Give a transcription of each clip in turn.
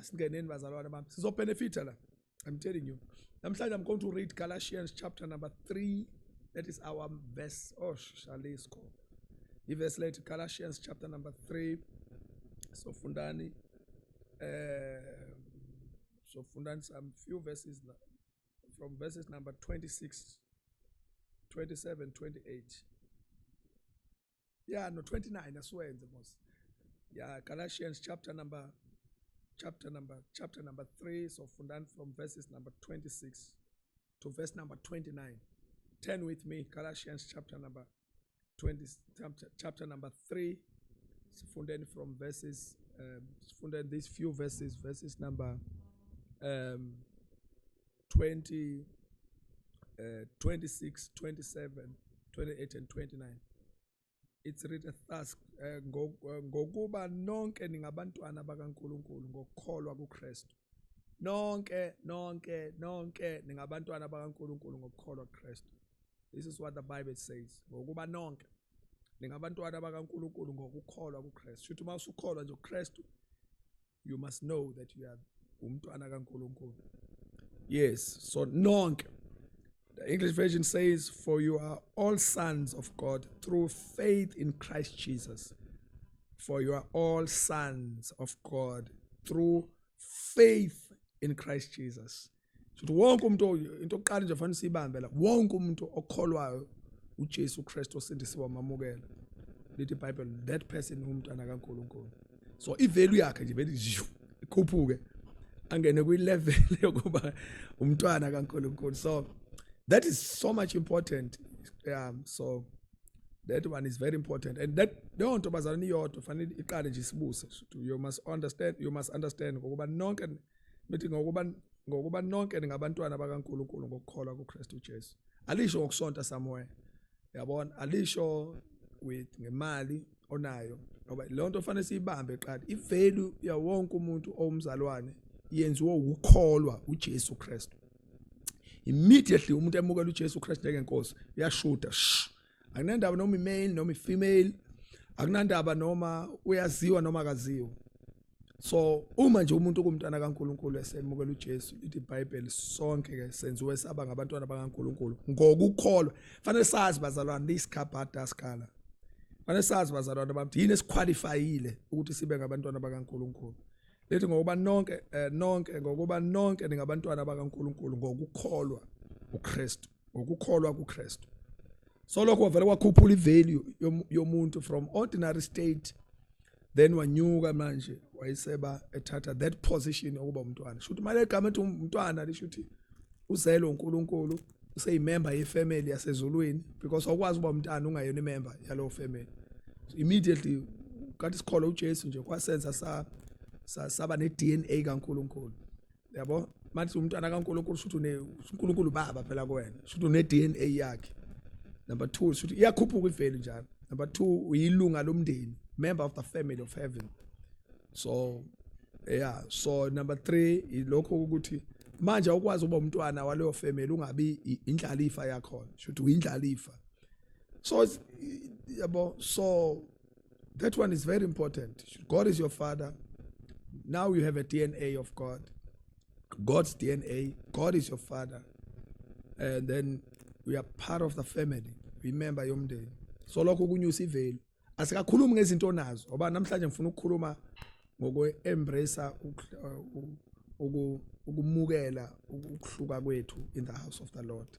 asingeneni bazalwane bami sizobenefita la. I'm telling you. Namhlanje I'm going to read Galatians chapter number 3. That is our verse. Oh, shall go. The verse later, Galatians chapter number 3. So fundani some few verses from verses number 26, 27, 28. Yeah, no, 29, I swear in the most. Yeah, Galatians chapter number 3. So fundani from verses number 26 to verse number 29. Turn with me, Galatians chapter number 3. Fundani from verses, fundani these few verses number 20, 26, 27, 28 and 29. It's written thus, ngokuba nonke ningabantwana bakaNkulunkulu ngokukholwa kuKristu. Nonke ningabantwana bakaNkulunkulu ngokukholwa kuKristu. This is what the Bible says. Ngokuba nonke ningabantwana bakaNkulunkulu ngokukholwa kuKristu. Shuthi uma usukholwa nje kuKristu, you must know that you are umntwana kaNkulunkulu. Yes, so nonke. The English version says, for you are all sons of God through faith in Christ Jesus. For you are all sons of God through faith in Christ Jesus. So wonke umuntu into oqala nje fanele sibambe la, wonke umuntu okholwayo uJesu Kristu osindisiwe wamamukela. Lithi iBhayibheli, that person umntwana kaNkulunkulu. So ivalue yakhe nje vele ikhuphuke angene kwi-level yokuba umntwana kaNkulunkulu. So that is so much important. So that one is very important. And that don't bazalwane yodwa fanele iqale nje isibuse. You must understand ngokuba nonke mithi ngokuba nonke ningabantwana bakaNkulunkulu ngokukholwa kuKristu Jesu. Alisho ngokusonta somewhere. Yabona, alisho with ngemali onayo. Ngoba lonto fanele siyibambe eqala. I-value ya wonke umuntu owumzalwane yenziwa ukukholwa uJesu Kristu. Immediately umuntu emukela uJesu Kristu njengenkosi uyashuta. Akunandaba noma i-male noma i-female, akunandaba noma uyaziwa noma akaziwa. So uma nje umuntu kumntwana kaNkulunkulu esemukela uJesu, lithi iBhayibheli sonke ke senziwe saba ngabantwana bakaNkulunkulu ngokukholwa. Fanele sazi bazalwane lisikhabhada skala. Fanele sazi bazalwane bami yini esiqualifyile ukuthi sibe ngabantwana bakaNkulunkulu. Lithi ngokuba ngokuba nonke ningabantwana bakaNkulunkulu ngokukholwa uKristu, ngokukholwa kuKristu. So lokho vele wakhuphula ivalue yomuntu from ordinary state, then wanyuka manje wayiseba ethatha that position yokuba umntwana. Shuthi manje igama ethi umntwana lishuthi uzelwe uNkulunkulu, useyimember yefamily yasezulwini, because awukwazi ukuba umntwana ungayona imember yalo family. So immediately kathi sikholwa uJesu nje kwasenza saba ne-DNA kaNkulunkulu. Yabo, manje umntwana kaNkulunkulu shuthi uNkulunkulu baba phela kuwena. Shuthi une-DNA yakhe. Number 2 shuthi iyakhuphuka ivalue njalo. Number 2 uyilunga lomndeni, member of the family of heaven. So so number 3 ilokho ukuthi manje ukwazi ukuba umntwana waleyo family ungabi indlalifa yakho. Shuthi uyindlalifa. So yabo, so that one is very important. God is your father. Now you have a DNA of God. God's DNA. God is your father. And then we are part of the family. Remember yomndeni. So lokho kunyusa ivelu. Asikakhulumi ngezinto nazo. Ngoba namhlanje ngifuna ukukhuluma ngokwe-embrace ukumukela ukuhluka kwethu in the house of the Lord.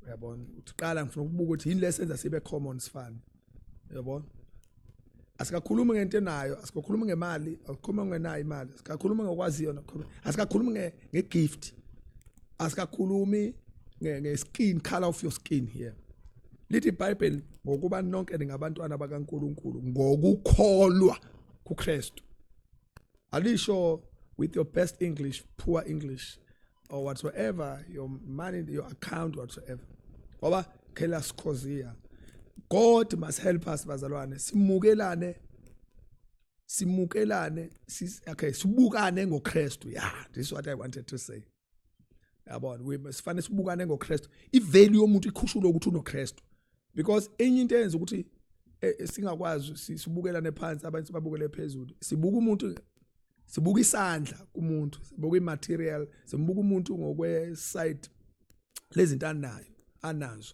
Uyabona? Uqala ngifuna ukubuka ukuthi yini lesenza sibe common sifane. Uyabona? Asikakhulumi ngento nayo, asikakhulumi ngemali, asikhulumi ngenayo imali, asikakhulumi ngokwaziyo, asikakhulumi ngegift, asikakhulumi nge-skin, color of your skin here. Lithi iBhayibheli ngokuba nonke ningabantwana bakaNkulunkulu ngokukholwa kuKristu. Alisho with your best English, poor English, or whatsoever, your money, your account, whatsoever. Ngoba khela sikhozia. God must help us bazalwane. Simukane, sibukane ngoKristu. Yeah, this is what I wanted to say. Yabona, we must fanele sibukane ngoKristu. I-value yomuntu ikhushulwe ukuthi unoKristu. Because enye into eyenza ukuthi singakwazi sibukelane phansi abantu babukele phezulu. Sibuka umuntu sibuka isandla kumuntu, sibuka imaterial, simbuka umuntu ngokwe-side lezinto anazo.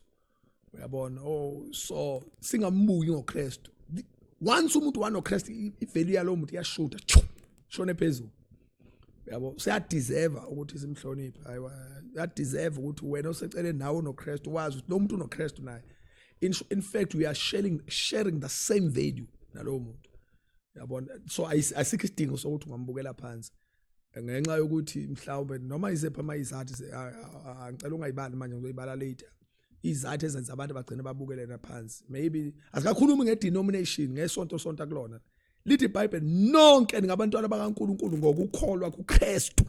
Uyabona? Oh, so singambuki ngoKristu. Once umuntu wanoKristu, ivalue yalo muntu iyashuta, shone phezulu. Yabo, siyadeserve ukuthi simhloniphe. Uyadeserve ukuthi wena oseceleni nawe unoKristu wazi ukuthi lo muntu unoKristu naye. In fact, we are sharing the same value nalo muntu. Yabona? So asikho isidingo sokuthi ungambukela phansi. Ngenxa yokuthi mhlawumbe noma izepha amayizathu ngicela ungayibali manje ngizoyibala later. Izathu ezenza abantu bagcina babukelena phansi. Maybe asikakhulumi ngedenomination, ngesonto kulona. Lithi iBhayibheli nonke ningabantwana bakaNkulunkulu ngokukholwa kuKristu.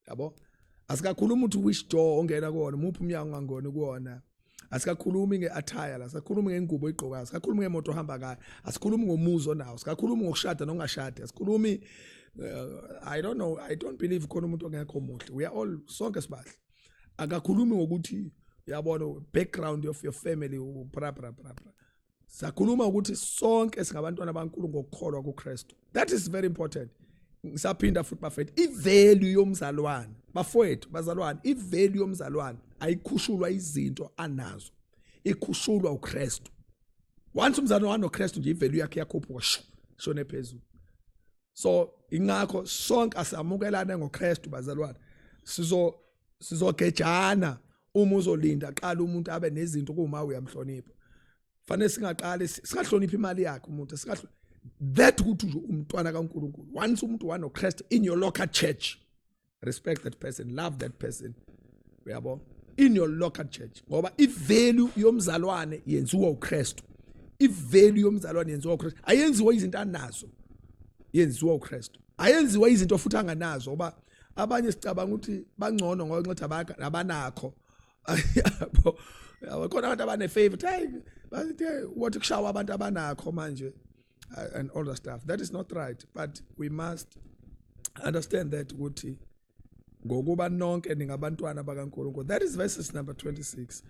Yabo? Asikakhulumi ukuthi which door ongena kuwona, muphi umnyango ongangoni kuwona. Asikakhulumi ngeattire la, asikakhulumi ngengubo oyigqokayo, asikakhulumi ngemoto ohamba ngayo, asikakhulumi ngomuzi onawo, asikakhulumi ngokushada nongashadi, asikhulumi I don't believe khona umuntu ongekho muhle. We are all sonke sibahle. Akakhulumi ngokuthi uyabona background of your family bra. Sakhuluma ukuthi sonke singabantwana baNkulunkulu ngokukholwa kuKristu. That is very important. Ngisaphinda futhi bafethu, ivalue yomzalwane bafowethu bazalwane, ivalue yomzalwane ayikhushulwa izinto anazo, ikhushulwa uKristu. Once umzalwane noKristu nje ivalue yakhe yakhuphuka shone phezulu. So ingakho sonke asamukelane ngoKristu bazalwane. Sizogejana uma uzolinda qala umuntu abe nezinto kuma uyamhlonipha. Fanele singahloniphi imali yakhe umuntu, that ukuthi nje umntwana kaNkulunkulu. Once umuntu wanoKristu in your local church, respect that person, love that person. Uyabo? In your local church. Ngoba ivalue yomzalwane yenziwa uKristu. Ivalue yomzalwane yenziwa uKristu. Ayenziwa izinto anazo. Yenziwa uKristu. Ayenziwa izinto futhi anganazo ngoba abanye sicabanga ukuthi bangcono ngokunxetha abanakho. Yabo? Khona abantu abane favorite. Hey, what kushawa abantu abanakho manje and all the stuff. That is not right, but we must understand that ukuthi ngokuba nonke ningabantwana bakaNkulunkulu. That is verses number 26.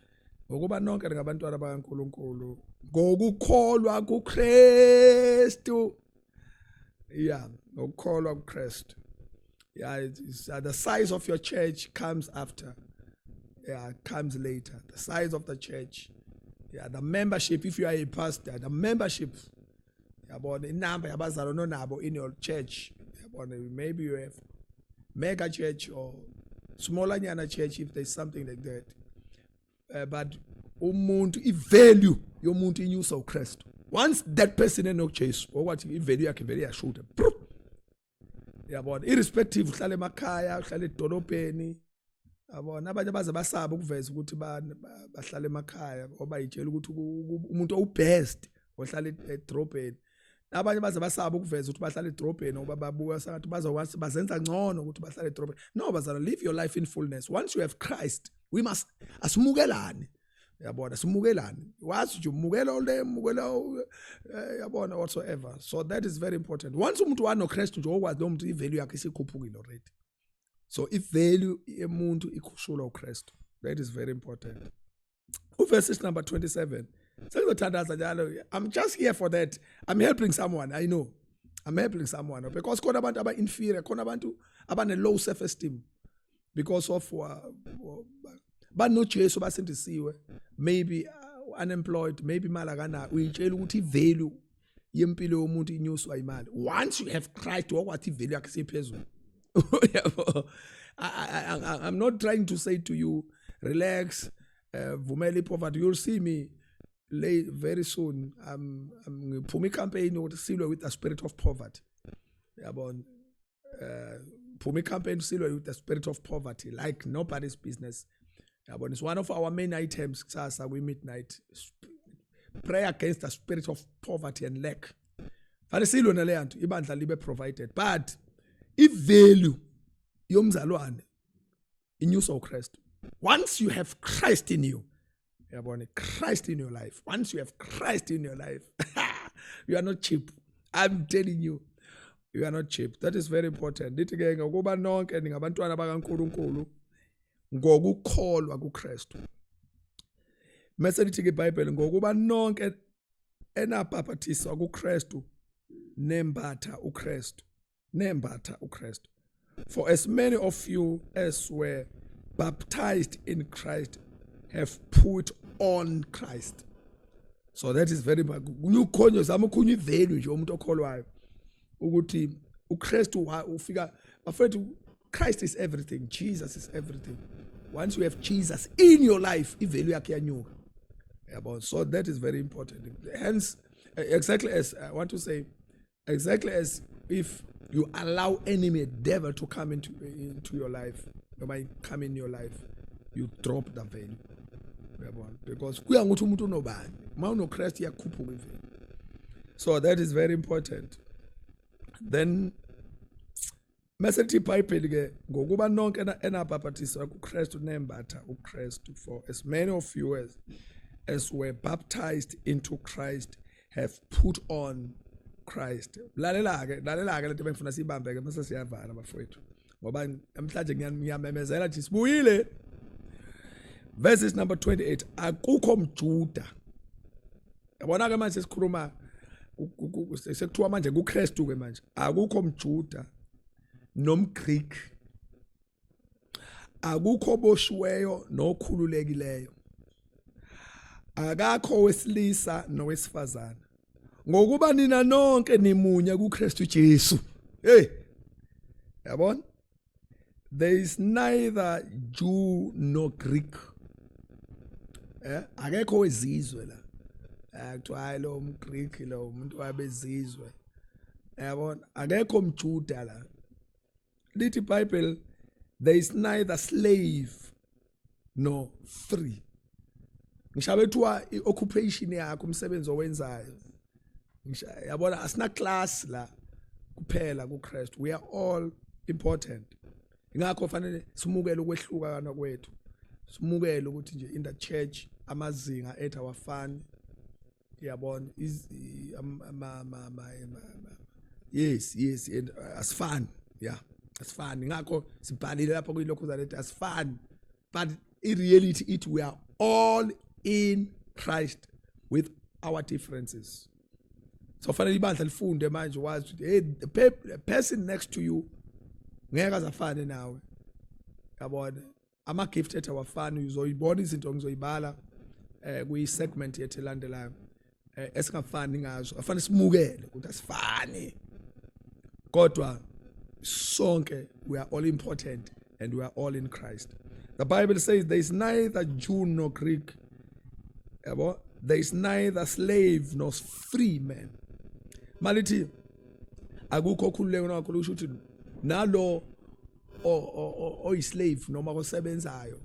Ngokuba nonke ningabantwana bakaNkulunkulu ngokukholwa kuKristu. Yeah, ngokukholwa kuKristu. Yeah, the size of your church comes after. Yeah, comes later. The size of the church. Yeah, the membership, if you are a pastor, the membership. About the number nabo in your church. Maybe you have mega church or smaller nyana church if there's something like that. But umuntu ivalue yomuntu inyusa uKristu. Once that person eno chase or what ivalue yakhe vele yashuta. Yabona, irrespective uhlala emakhaya, uhlala edolobheni. Yabona, abanye baze basaba ukuveza ukuthi bahlala emakhaya ngoba yitshela ukuthi umuntu obest ohlala edrobheni. Abanye baze basaba ukuveza ukuthi bahlala edrobheni ngoba babuka sengathi bazokwazi bazenza ngcono ukuthi bahlala edrobheni. No, bazala, live your life in fullness. Once you have Christ, we must asimukelane. Yabona, simukelane. Wazi nje umukela yabona whatsoever. So that is very important. Once umuntu wanoKristu nje okwazi lo muntu ivalue yakhe isikhuphukile already. So if value emuntu ikhushulwa uKristu, that is very important. Verse number 27. I'm just here for that. I'm helping someone. I know. I'm helping someone. Because khona abantu aba inferior, khona abantu abane low self-esteem because of bano Jesu basindisiwe, maybe unemployed, maybe malakana. Uyitshela ukuthi ivalue yempilo yomuntu inyuswa imali. Once you have Christ, what ivalue yakhe siphezulu. I'm not trying to say to you, relax, vumeli poverty. You'll see me very soon. I'm Pumi campaign with Silver with the spirit of poverty. Pumi campaign Silver with the spirit of poverty, like nobody's business. It's one of our main items. Sasa we midnight pray against the spirit of poverty and lack. Fanisilo na leyanto ibandla libe provided, but if value yomzalwane inyusa uKristu. Once you have Christ in you, Christ in your life. Once you have Christ in your life, you are not cheap. I'm telling you, you are not cheap. That is very important. Lithi ke ngokuba nonke ningabantwana bakaNkulunkulu ngokukholwa kuKristu. Mase lithi ke iBhayibheli ngokuba nonke enabhaphathiswa kuKristu nembatha uKristu. nembatha uKristu. For as many of you as were baptized in Christ have put on Christ. So that is very much ukhonyo zama ukhunya ivalue nje umuntu okholwayo ukuthi uKristu ufika bafethu Christ is everything, Jesus is everything. Once you have Jesus in your life, ivalue yakhe yanyuka. So that is very important. Hence, exactly as I want to say, exactly as if you allow enemy devil to come into your life, come in your life, you drop the value. Because kuya nguthi umuntu unobani, ma unoKristu iyakhuphuka ivalue. So that is very important. Then message iBhayibheli ke ngokuba nonke enabhapathiswa kuKristu nembatha uKristu. For as many of you as were baptized into Christ have put on Christ. Lalela ke lento bengifuna sibambe ke mase siyavala bafowethu. Ngoba namhlanje ngiyamemezela nje sibuyile. Verses number 28. Akukho mJuda. Yabona ke manje sikhuluma sekuthiwa manje kuKristu ke manje. Akukho mJuda nomGreek. Akukho boshiweyo nokhululekileyo. Akakho wesilisa nowesifazana. Ngokuba nina nonke nimunye kuKristu Jesu. Hey. Yabona? There is neither Jew nor Greek. Akekho wezizwe la. Kuthiwa lo umGreek lo umuntu wabezizwe. Yabona? Akekho mJuda la. Lithi iBhayibheli, there is neither slave nor free. Ngishabe ethiwa ioccupation yakho umsebenzi owenzayo. Yabona asina class la kuphela kuKristu. We are all important. Ingakho fanele simukele ukwehlukana kwethu. Simukele ukuthi nje in the church amazinga ethu awafani. Yabona yes and asifani. Yeah. Asifani. Ngakho sibhalile lapha kuyilokho zalethi asifani. But in reality we are all in Christ with our differences. So fanele ibandla lifunde manje wazi ukuthi hey the person next to you ngeke azafane nawe. Yabona ama gift ethu awafani uzoyibona izinto ngizoyibala kuyi segment yethu elandelayo esingafani ngazo. Afane simukele ukuthi asifani. Kodwa sonke we are all important and we are all in Christ. The Bible says there is neither Jew nor Greek. There is neither slave nor free man. Malithi akukho okhululeko nakho kusho ukuthi nalo oyislave noma osebenzayo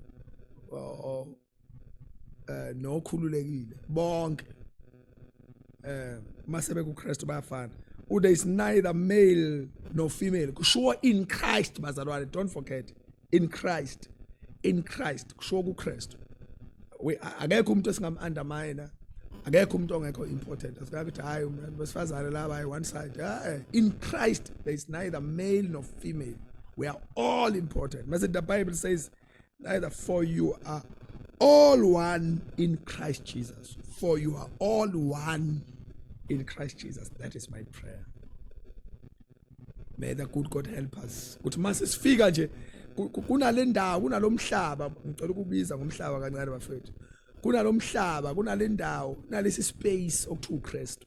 nokhululekile bonke masebe kuKristu bayafana. There is neither male nor female. Kusho in Christ bazalwane, don't forget, in Christ kusho kuKristu. Akekho umuntu esingam-undermine, akekho umuntu ongekho important. Asikathi hayi besifazane laba one side. In Christ there is neither male nor female. We are all important. The Bible says neither, for you are all one in Christ Jesus. For you are all one in Christ Jesus. That is my prayer. May the good God help us. Kuthi mase sifika nje kunale ndawo kunalomhlaba ngicela ukubiza ngomhlaba kancane bafethu. Kunalomhlaba kunale ndawo nalesi space okuthiwa uKristu.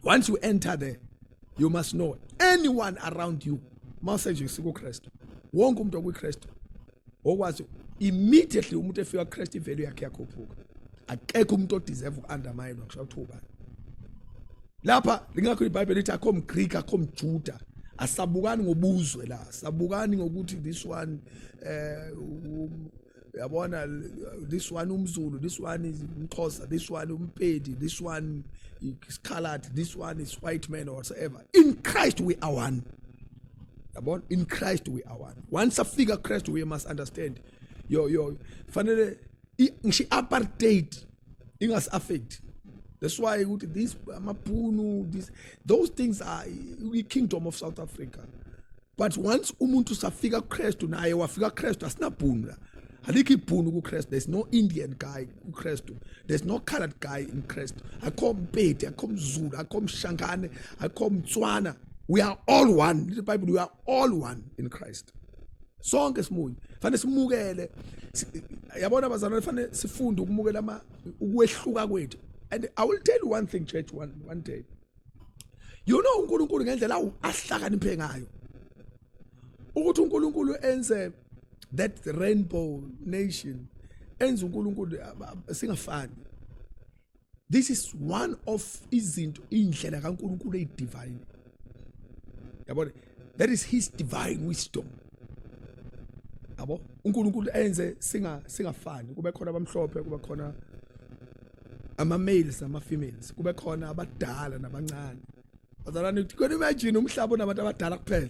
Once you enter there, you must know anyone around you mase nje sikuKristu. Wonke umuntu okuKristu okwazi immediately umuntu efika kuKristu ivalue yakhe yakhuphuka. Akekho umuntu odeserve ukundermine kusho uthuba. Lapha lingakho iBhayibheli lithi akho mGreek akho mJuda. Asabukani ngobuzwe la. Sabukani ngokuthi this one yabona this one umZulu, this one is uMxhosa, this one uMpedi, this one is colored, this one is white man or whatever. In Christ we are one. Yabona in Christ we are one. Once a figure Christ we must understand. Yo fanele ngishi apartheid ingas affect. That's why this Mapunu, those things are the kingdom of South Africa. But once umuntu safika Kristu naye wafika Kristu asinabhunu. Haliki ibhunu kuKristu. There's no Indian guy kuKristu. There's no colored guy in Kristu. Akho Mpedi, akho mZulu, akho mShangane, akho mTswana. we are all one. The Bible, we are all one in Christ. Sonke simunye. Fanele simukele. Yabona bazalwane fanele sifunde ukumukela ukwehluka kwethu. And I will tell you one thing, church, one day. You know uNkulunkulu ngendlela ahlakaniphe ngayo. Ukuthi uNkulunkulu enze that rainbow nation, enze uNkulunkulu singafani. This is one of izinto indlela kaNkulunkulu edivine. Yabona, that is his divine wisdom. Yabo, uNkulunkulu enze singafani. Kube khona abamhlophe, kube khona ama males nama females, kube khona abadala nabancane. Bazalwane, can you imagine umhlaba onabantu abadala kuphela?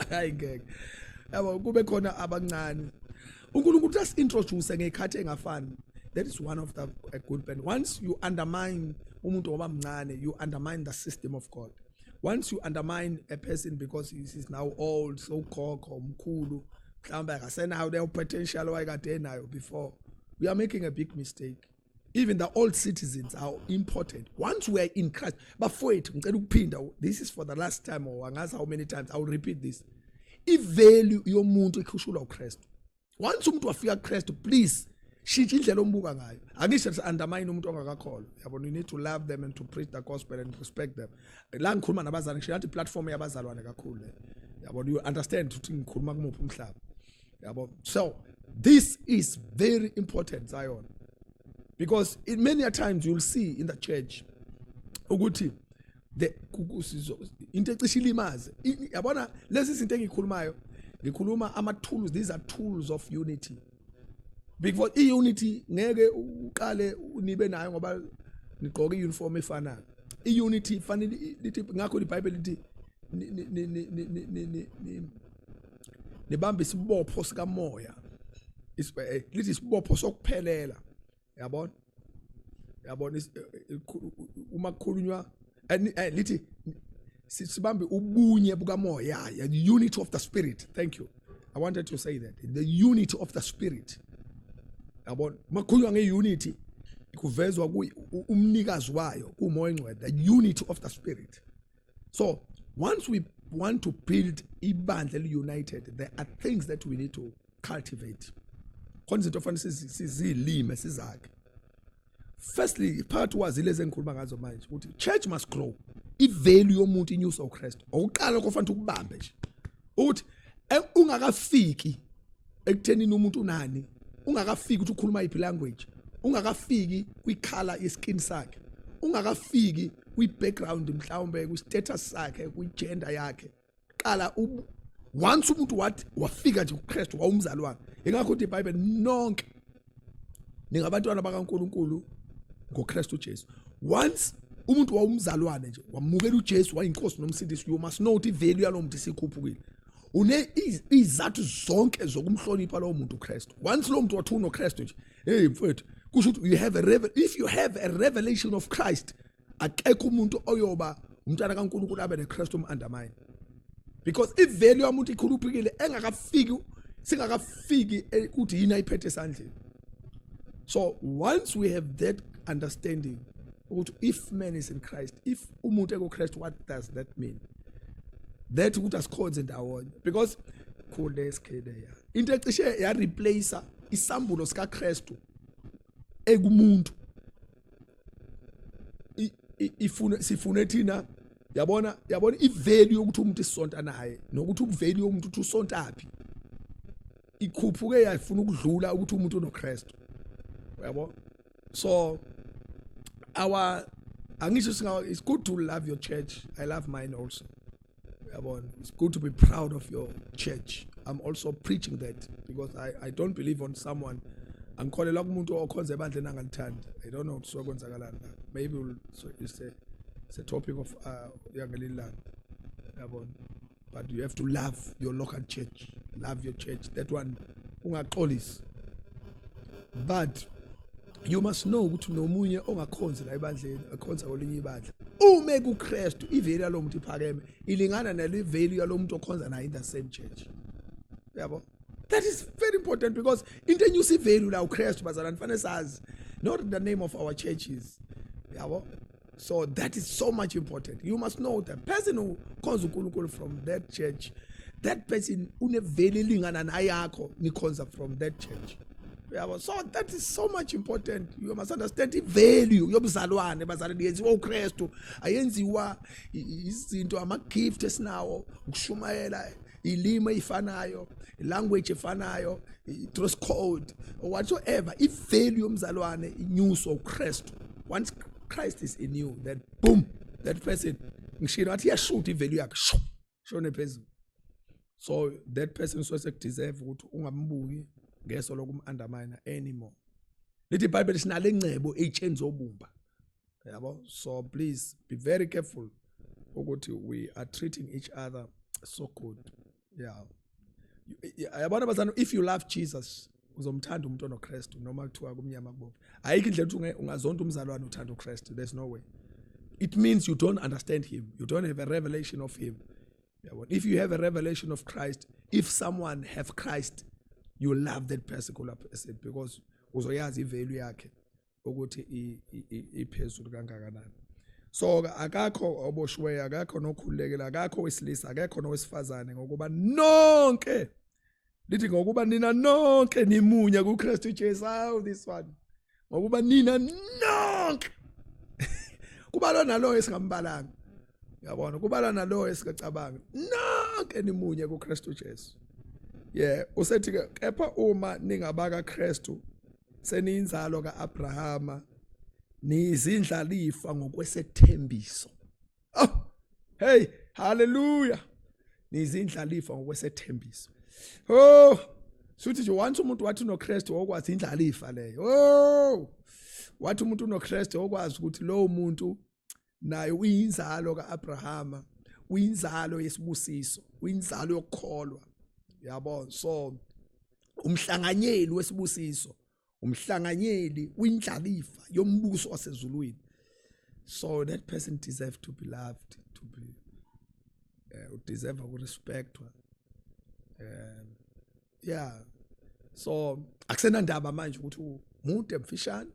Hayi ngeke. Yabo, kube khona abancane. uNkulunkulu just introduce ngekhathi engafani. That is one of the good point. Once you undermine umuntu ngoba mncane, you undermine the system of God. Once you undermine a person because he is now old, so khokho, mkhulu, mhlawumbe akasenayo leyo potential wayekade enayo before, we are making a big mistake. Even the old citizens are important. Once we are in Christ, bafowethu ngicela ukuphinda, this is for the last time, or angazi how many times I will repeat this. I-value yomuntu ikhushulwa uKristu. Once umuntu wafika kuKristu, please shintsha indlela ombuka ngayo. Angisho undermine umuntu ongakakholwa. Yabona, you need to love them and to preach the gospel and respect them. La ngikhuluma nabazalwane, ngisho platform yabazalwane kakhulu. Yabona, you understand ukuthi ngikhuluma kumuphi umhlaba. Yabona. So this is very important, Zion. Because in many a times you'll see in the church ukuthi the into ecishilimaze. Yabona, lezi izinto engikhulumayo, ngikhuluma ama tools. These are tools of unity. Because i-unity ngeke uqale unibe nayo ngoba nigqoka i-uniform efanayo. I-unity fanele lithi, ngakho iBhayibheli lithi nibambe isibopho sikamoya. Lithi isibopho sokuphelela. Yabona? Yabona, uma kukhulunywa lithi sibambe ubunye bukamoya, the unity of the spirit. Thank you. I wanted to say that. The unity of the spirit. Yabona, makhulunywa ngeunity kuvezwa umnikazi wayo kumoya engcwele, the unity of the spirit. So once we want to build ibandla united, there are things that we need to cultivate. Khona izinto fanele sizilime sizakhe. Firstly, part was ilezi engikhuluma ngazo manje ukuthi church must grow. I-value yomuntu inyusa uKristu. Okuqala kofanele ukubambe nje ukuthi ungakafiki ekuthenini umuntu unani, ungakafiki ukuthi ukhuluma iphi language, ungakafiki kwikhala yeskin sakhe, ungakafiki kwi-background mhlawumbe kwi-status sakhe, kwi-gender yakhe. Qala once umuntu wafika nje kuKristu wawumzalwane. Ingakho uthi iBhayibheli nonke ningabantwana bakaNkulunkulu ngoKristu Jesu. Once umuntu wawumzalwane nje wamukela uJesu wayinkosi nomsindisi, you must know ukuthi i-value yalomuntu isikhuphukile. Une izathu zonke zokumhlonipha lo muntu uKristu. Once lo muntu wathi uKristu nje, hey mfowethu, kusho ukuthi if you have a revelation of Christ, akekho umuntu oyoba umntwana kaNkulunkulu abe neKristu undermine. Because if value yomuntu ikhuluphukile engakafiki singakafiki ukuthi yini ayiphethe esandleni. So once we have that understanding, if man is in Christ, if umuntu ekuKristu, what does that mean? That ukuthi asikhonze ndawonye, because kulesikhedeya into ecishe ya replace isambulo sika Kristu ekumuntu. Sifune thina yabona i-value yokuthi umuntu isonta naye nokuthi uvalue yomuntu uthi usontaphi ikhuphuke yafuna ukudlula ukuthi umuntu unoKristu. Yabo? So it's good to love your church. I love mine also. It's good to be proud of your church. I'm also preaching that because I don't believe on someone angikholelwa kumuntu okhonza ebandleni angalithandi. I don't know so kwenzakalani. Maybe it's a topic of yangelilanga. But you have to love your local church. Love your church. That one ungaxolisi. But you must know ukuthi nomunye ongakhonzi la ebandleni akhonza kwelinye ibandla. Uma kuKristu i-value yalomuntu iphakeme ilingana nale-value yalomuntu okhonza naye in the same church. Yabo? That is very important because into enyusa i-value la uKristu bazalwane fanele sazi, not the name of our churches. Yabo? So that is so much important. You must know the person who khonza uNkulunkulu from that church, that person uneveli elingana nayakho nikhonza from that church. So that is so much important. You must understand the value yobuzalwane bazalwane yenziwa uKristu, ayenziwa izinto ama-gift esinawo, ukushumayela, ilimi efanayo, language efanayo, dress code or whatsoever. If value yomzalwane inyuswa uKristu, once Christ is in you, then boom, that person ngishilo athi yashoot ivalue yakhe shone phezulu. So that person so deserve ukuthi ungambuki ngeso lokum-undermine anymore. Lithi iBhayibheli sinale ngcebo ey'tsheni zobumba. Yabo? So please be very careful ukuthi we are treating each other so good. Yeah. Yabona bazana, if you love Jesus, uzomthanda umuntu onoKristu noma kuthiwa kumnyama kubomvu. Ayikho indlela ukuthi ungazonda umzalwane uthanda uKristu. There's no way. It means you don't understand him. You don't have a revelation of him. If you have a revelation of Christ, if someone have Christ, you love that particular person because uzoyazi ivalue yakhe ukuthi iphezulu kangakanani. So akakho oboshiweyo, akakho nokhulekela, akakho wesilisa, akakho nowesifazane, ngokuba nonke lithi ngokuba nina nonke nimunye kuKristu Jesu. How this one? Ngokuba nina nonke kubalwa naloyo esingambalanga. Yabona, kubalwa naloyo esikacabanga. Nonke nimunye kuKristu Jesu. Yeah, usethi ke kepha uma ningabaka Kristu seniyinzalo kaAbrahama, niyizindlalifa ngokwesethembiso. Oh, hey, hallelujah. Niyizindlalifa ngokwesethembiso. Oh, suthi nje once umuntu wathi unoKristu okwazi indlalifa leyo. Oh, wathi umuntu unoKristu okwazi ukuthi lo muntu naye uyinzalo kaAbrahama, uyinzalo yesibusiso, uyinzalo yokukholwa. Yabo, so umhlanganyeli wesibusiso, umhlanganyeli uyindlalifa yombuso wasezulwini. So that person deserves to be loved, to be deserve respect. Yeah. So akusena ndaba manje ukuthi umuntu emfishane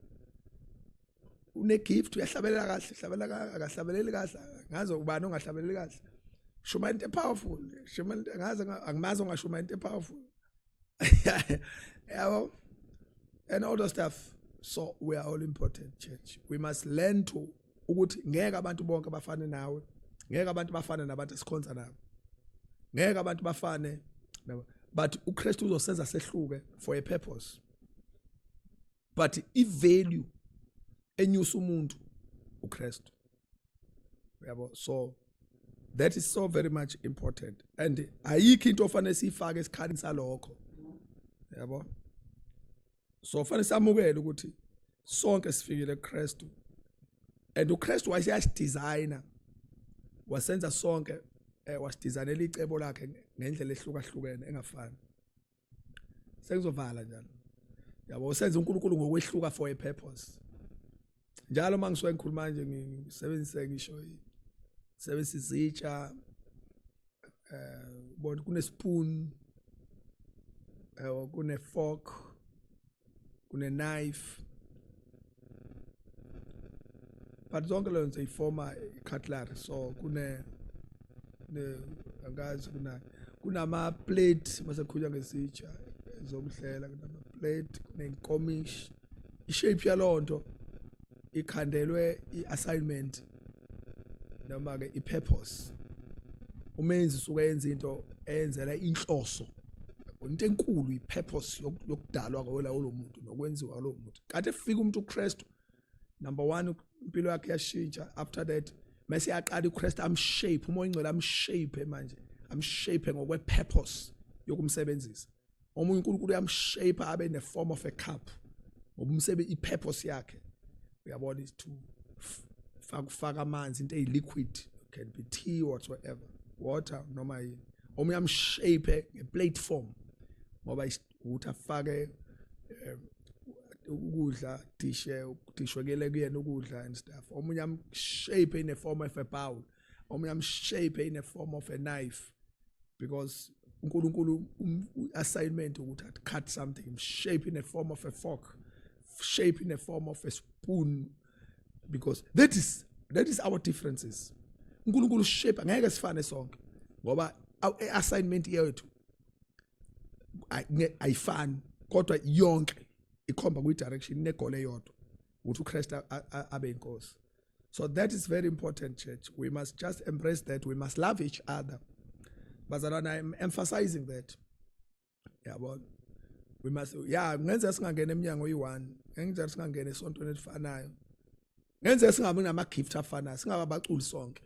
une gift uyahlabelela kahle, hlabela akahlabeleli kahle, ngazo ubani ongahlabeleli kahle. Shuma into powerful, shuma ngaze angimazi ongashuma into powerful. Yeah, and all the stuff. So we are all important, church. We must learn to ukuthi ngeke abantu bonke bafane nawe, ngeke abantu bafane nabantu esikhonza nabo, ngeke abantu bafane nabo, but uKristu uzosenza sehluke for a purpose. But i-value enyusa umuntu uKristu. Yabo, so that is so very much important. And ayikho into ofanele sifake esikhaleni salokho. Yabo. So fanele samukele ukuthi sonke sifikile kuKristu. And uKristu wayeyadesigner, wasenza sonke wasidesignela icebo lakhe ngendlela ehlukahlukene engafani. Sengizovala njalo. Yabo, usenza uNkulunkulu ngokwehluka for a purpose. Njalo mangisuke ngikhuluma nje ngisebenzise ngisho sebenzisa izitsha, bona kune spoon, kune fork, kune knife, but zonke lezo nje ifoma cutlery. So kune angazi kunama plate mase kukhulunywa ngesitsha zomhlela, kunama plate, kunenkomishi, ishape yalonto ikhandelwe i-assignment noma ke i-purpose. Umenzi usuke yenza into eyenzela inhloso, into enkulu, i-purpose yokudalwa kwalo muntu nokwenziwa kwalo muntu. Kanti efika umuntu uKristu, number 1 impilo yakhe yashintsha. After that mase yaqala uKristu amshape, umoya ingcwele amshape manje, amshape ngokwe-purpose yokumsebenzisa. Omunye uNkulunkulu uyamshape abe in the form of a cup, ngoba umsebe i-purpose yakhe uyabona is to faka amanzi, into liquid, can be tea or whatever, water noma yini. Omunye amshape nge-platform ngoba ukuthi afake ukudla, dishwekele kuyena ukudla and stuff. Omunye amshape in the form of a bowl, omunye amshape in the form of a knife, because uNkulunkulu assignment ukuthi cut something, shape in the form of a fork, shape in the form of a spoon, because that is That is our differences. uNkulunkulu shape angeke sifane sonke ngoba assignment yethu ayifani kodwa yonke ikhomba kwi direction negole yodwa ukuthi uChrist abe inkosi. So that is very important, church. We must just embrace that. We must love each other. But I'm emphasizing that. Yabona. We must ngenze singangena eminyango yi1, ngenze singangena esontweni elifanayo. Ngenze singabi nama gift afanayo, singaba baculi sonke.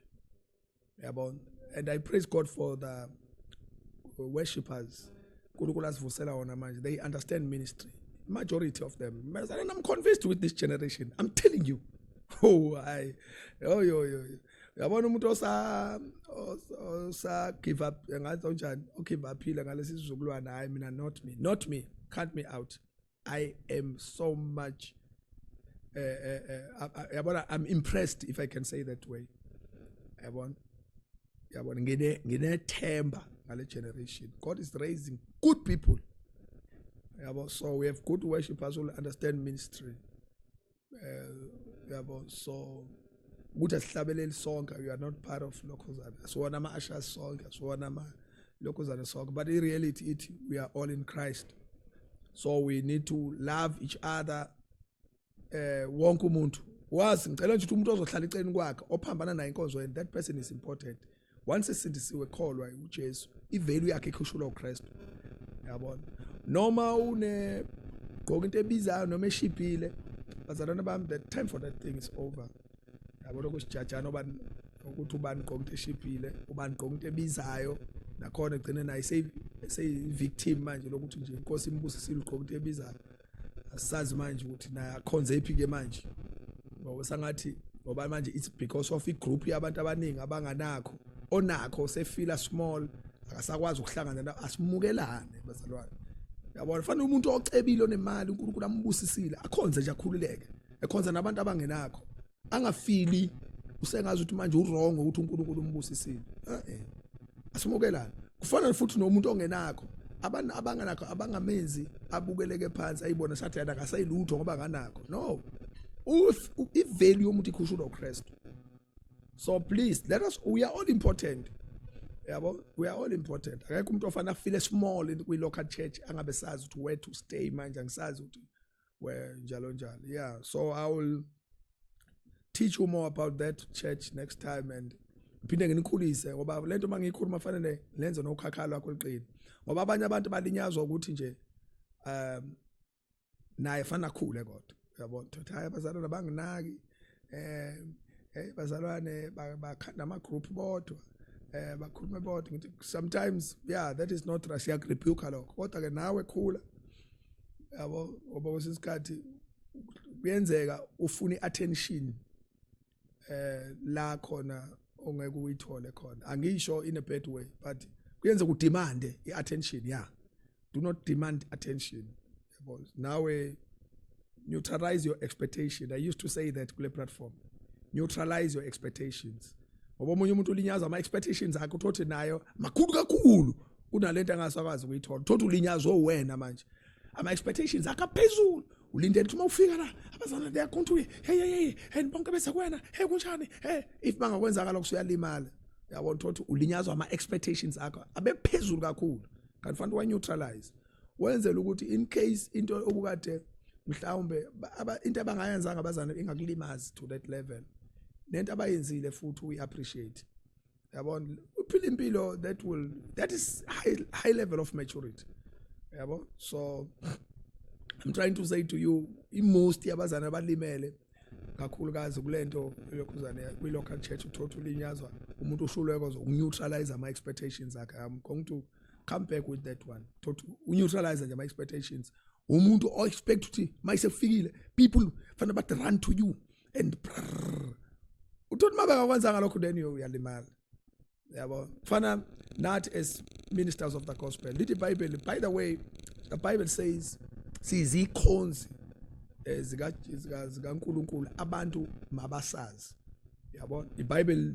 Yabona. And I praise God for the worshippers. uNkulunkulu asivusela wona manje. They understand ministry. Majority of them. And I'm convinced with this generation. I'm telling you. Yabona umuntu osa give up ngathi onjani give up phila ngalesi sizukulwana hayi mina not me cut me out. I am so much I'm impressed, if I can say that way. Yabona nginethemba ngale generation. God is raising good people. So we have good worshipers who understand ministry. So ukuthi asihlabeleli sonke, you are not part of Lokozana. So wana ma-ushers sonke, so wana ma-Lokozana sonke. But in reality, we are all in Christ. So we need to love each other. Wonke umuntu wazi ngicela nje ukuthi umuntu ozohlala eceleni kwakhe ophambana naye inkonzo, that person is important. Once esindisiwe kholwa uJesu, ivalue yakhe ikhushulwa uKristu. Yabona, noma une gqoka into ebizayo noma eshibhile, bazalwana bami, the time for that thing is over. Yabona kusijajana ukuthi ubani gqoka into eshibhile, ubani gqoka into ebizayo, nakhona egcine naye say victim manje lokuthi nje inkosi imbusisile ugqoka into ebizayo. Asisazi manje ukuthi naye akhonze ephi ke manje. Ngoba sangathi ngoba manje it's because of igroup yabantu abaningi abanganakho, onakho sefila small, akasakwazi ukuhlangana na, asimukelane bazalwane. Yabona, fanele umuntu ocebile onemali uNkulunkulu ambusisile akhonze nje akhululeke, ekhonza nabantu abangenakho, angafili usengazi ukuthi manje uwrong ukuthi uNkulunkulu umbusisile. Asimukelane. Kufanele futhi nomuntu ongenakho, abantu abanganakho abangamenzi abukeleke phansi ayibona sathi yena akasayilutho ngoba nganakho. No, i-value yomuntu ikhushulwa uKristu. So please, we are all important. Yabo, we are all important. Akekho umuntu ofana feel small in kwi local church angabe sazi ukuthi where to stay manje, angisazi ukuthi where njalo njalo. Yeah, so I will teach you more about that church next time, and phinde nginikhulise ngoba lento mangiyikhuluma fanele lenze nokhakhalo akho liqini, ngoba abanye abantu balinyazwa ukuthi nje naye fana khule kodwa. Yabona, ukuthi hayi bazalwane banginaki, bazalwane bakhanda ama group bodwa, bakhulume bodwa ngithi sometimes that is not right, siyakurebuke lokho, kodwa ke nawe khula. Yabo, ngoba kwesikhathi kuyenzeka ufuna iattention la khona ongeke uyithole khona. Angisho in a bad way, but kuyenzeka udemande iattention. Do not demand attention. Yabo, nawe neutralize your expectation. I used to say that kule platform. Neutralize your expectations. Ngoba omunye umuntu ulinyaza ama expectations akhe uthothi nayo makhulu kakhulu kunalento angasakwazi ukuyithola. Uthothi ulinyazwe wena manje. Ama expectations akaphezulu. Ulindele ukuthi mawufika la abazana they are going to hey bonke bese kwena kunjani if bangakwenzaka lokho uyalimala. Yabona, uthothi ulinyazwa ama expectations akhe abephezulu kakhulu. Kanti fanele wa neutralize. Wenzela ukuthi in case into obukade mhlawumbe into abangayenzanga abazana ingakulimazi to that level, nento abayenzile futhi we appreciate. Yabona, uphila impilo that is high level of maturity. Yabo, so I'm trying to say to you, most yabazana abalimele kakhulukazi kulento lokuzana kwi local church uthothi ulinyazwa umuntu ushulweko ukuneutralize ama expectations akhe. I'm going to come back with that one. Uthothi uneutralize nje ama expectations. Umuntu o expect ukuthi mayisefikile people fanele bathi run to you and uthothi mabangakwenza ngalokho then uyalimala. Yabo, fana not as ministers of the gospel. Lithi iBhayibheli, by the way, the Bible says sizikhonzi zikaNkulunkulu abantu mabasazi. Yabo, iBhayibheli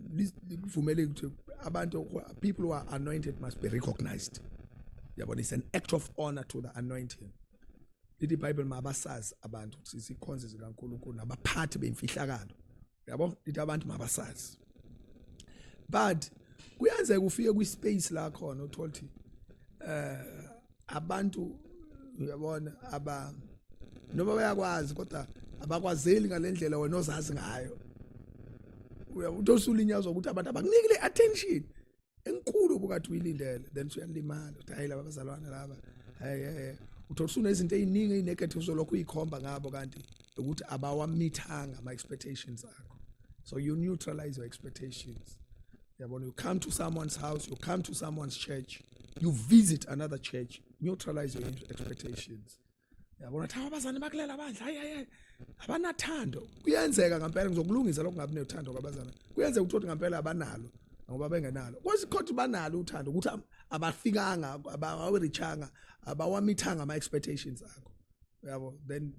livumele ukuthi abantu, people who are anointed must be recognized. Yabo, it's an act of honor to the anointing. Lithi iBhayibheli mabasazi abantu sizikhonzi zikaNkulunkulu nabaphathi bemfihlakalo. yabo lithi abantu mabasazi. But kuyenzeka ufike kwispace la khona uthola abantu uyabona noma bayakwazi kodwa abakwazeli ngalendlela wena ozazi ngayo. Uyabona usulinyazwa ukuthi abantu abanginikile attention enkulu bukathi uyilindele, then uyalimala uthi hayi laba bazalwana laba hey uthola usunezinto eziningi ezinegative zolokhu uyikhomba ngabo kanti ukuthi abawamithanga ama expectations akho. So you neutralize your expectations. Yabona, you come to someone's house, you come to someone's church, you visit another church, neutralize your expectations. Yabona, thawa abazane bakulela bandla hayi abanathando. Kuyenzeka ngempela ngizokulungisa lokho ngabe nethando kwabazana. Kuyenzeka ukuthi ngempela abanalo ngoba bengenalo. Kwasikhothi banalo uthando ukuthi abafikanga abawerichanga abawamithanga ama expectations akho. Yabo, then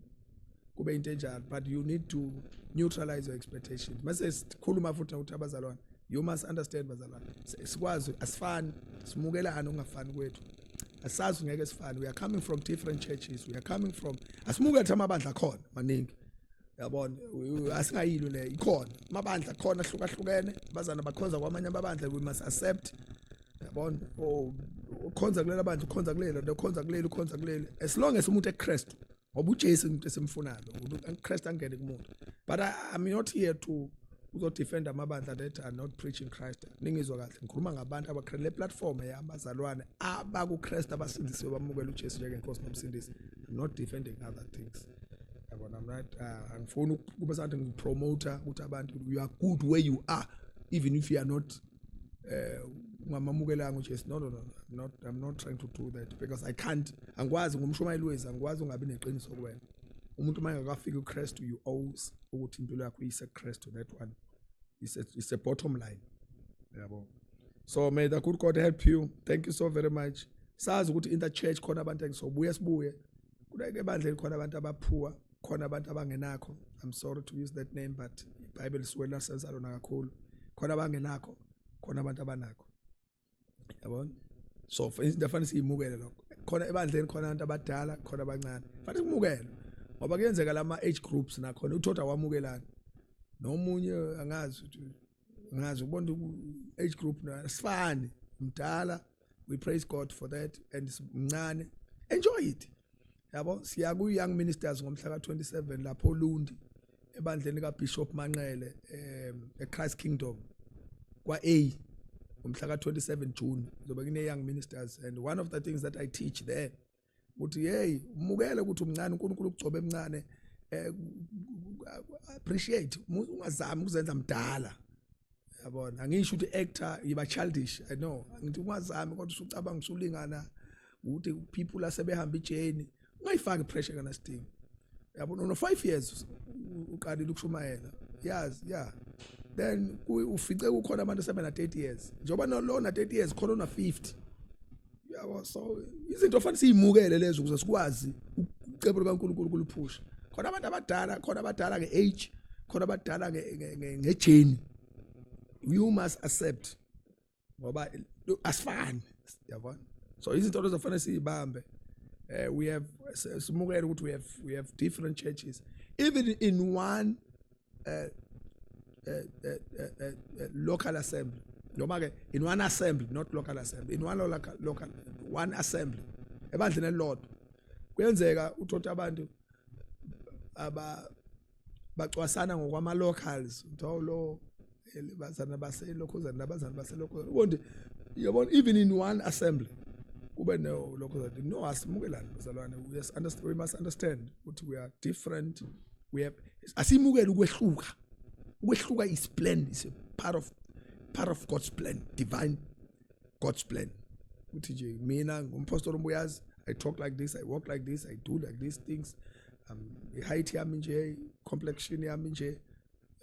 kube into enjalo, but you need to neutralize your expectations. Mase sikhuluma futhi ukuthi abazalwane, you must understand bazalwane. Sikwazi asifani, simukelana ungafani kwethu. Asazi ngeke sifane. We are coming from different churches. We are coming from asimukele amabandla khona maningi. Yabona, asingayilo le ikhona. Amabandla khona ahlukahlukene, abazana bakhonza kwamanye amabandla, we must accept. Yabona, ukhonza kulela bandla, ukhonza kulela, ukhonza kuleli, ukhonza kuleli. As long as umuntu eKristu, ngoba uJesu umuntu esimfunayo, uKristu angene kumuntu. But I'm not here to defend amabandla that are not preaching Christ. Ningizwa kahle, ngikhuluma ngabantu abakhrele platform yabazalwane abakuKristu abasindisiwe bamukela uJesu njengenkosi nomsindisi. I'm not defending other things. Yabona, I'm not angifuni ukuba santi ngipromoter ukuthi abantu you are good where you are even if you are not ngamamukelanga uJesu. No, I'm not trying to do that because I can't. Angikwazi ngumshumayeli wezi, angikwazi ungabi neqiniso kuwena. Umuntu mangakafika uKristu, you owes ukuthi impilo yakho iseKristu. That one is a bottom line. Yabo. So may the good God help you. Thank you so very much. Sazi ukuthi in the church khona abantu engisobuye sibuye. Kudake ebandleni khona abantu abaphuwa, khona abantu abangenakho. I'm sorry to use that name, but iBhayibheli lisuwela senza lona kakhulu. Khona abangenakho, khona abantu abanakho. Yabona? So izinto afanele siyimukele lokho. Khona ebandleni khona abantu abadala, khona abancane. Fanele simukele. Ngoba kuyenzeka lama age groups nakhona uthoda wamukelana nomunye angazi ubona age group na sifani umdala. We praise God for that and mncane enjoy it. Yabo, siya ku young ministers ngomhla ka27 lapho Lundi ebandleni kaBishop Manqele eChrist Kingdom kwa A ngomhla ka27 June zoba kune young ministers, and one of the things that I teach there uthi hey umukele ukuthi umncane uNkulunkulu ukugcoba emncane appreciate ungazami ukuzenza mdala. Yabona, angisho ukuthi actor yiba childish, I know, ngithi ungazami kodwa usucabanga usulingana ukuthi people asebehamba ijeni ungayifaki pressure kana sting. Yabona, no 5 years uqalile ukushumayela, yazi yeah, then ufice ukhona abantu asebena 30 years njoba lona 30 years khona una 50. Yabo, so izinto fanele siyimukele lezo ukuze sikwazi ucebo likaNkulunkulu kuliphusha. Khona abantu abadala, khona abadala ngeage, khona abadala ngejeni. You must accept ngoba asifani. Yabona, so izinto lezo fanele siyibambe. We have simukele ukuthi we have different churches even in one local assembly. Noma ke in one assembly, not local assembly, in one local one assembly ebandleni elilodwa kuyenzeka uthola abantu bacwasana ngokwama locals, lo bazana baselokhuzana nabazana baselokhuzana. Ubonde, yabona, even in one assembly kube no lokhuzana. No, asimukelana bazalwane. We must understand ukuthi we are different. We have asimukele ukwehluka is plan, is a part of God's plan, divine God's plan. Uthi nje mina ngumpostoli Mbuyazi, I talk like this, I walk like this, I do like these things. Height yami nje, complexion yami nje.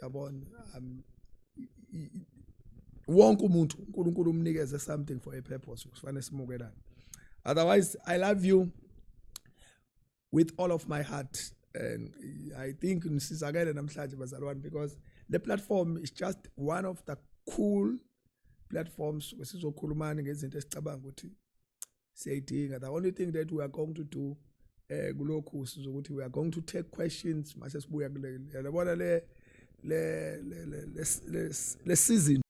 Yabona, wonke umuntu uNkulunkulu umnikeze something for a purpose. Kufanele simukelane. Otherwise, I love you with all of my heart, and I think nisizakele namhlanje bazalwane because the platform is just one of the cool platforms wesizokhulumana ngezinto esicabanga ukuthi siyayidinga. The only thing that we are going to do kulokhu sizokuthi we are going to take questions mase sibuya kule. Yabona le season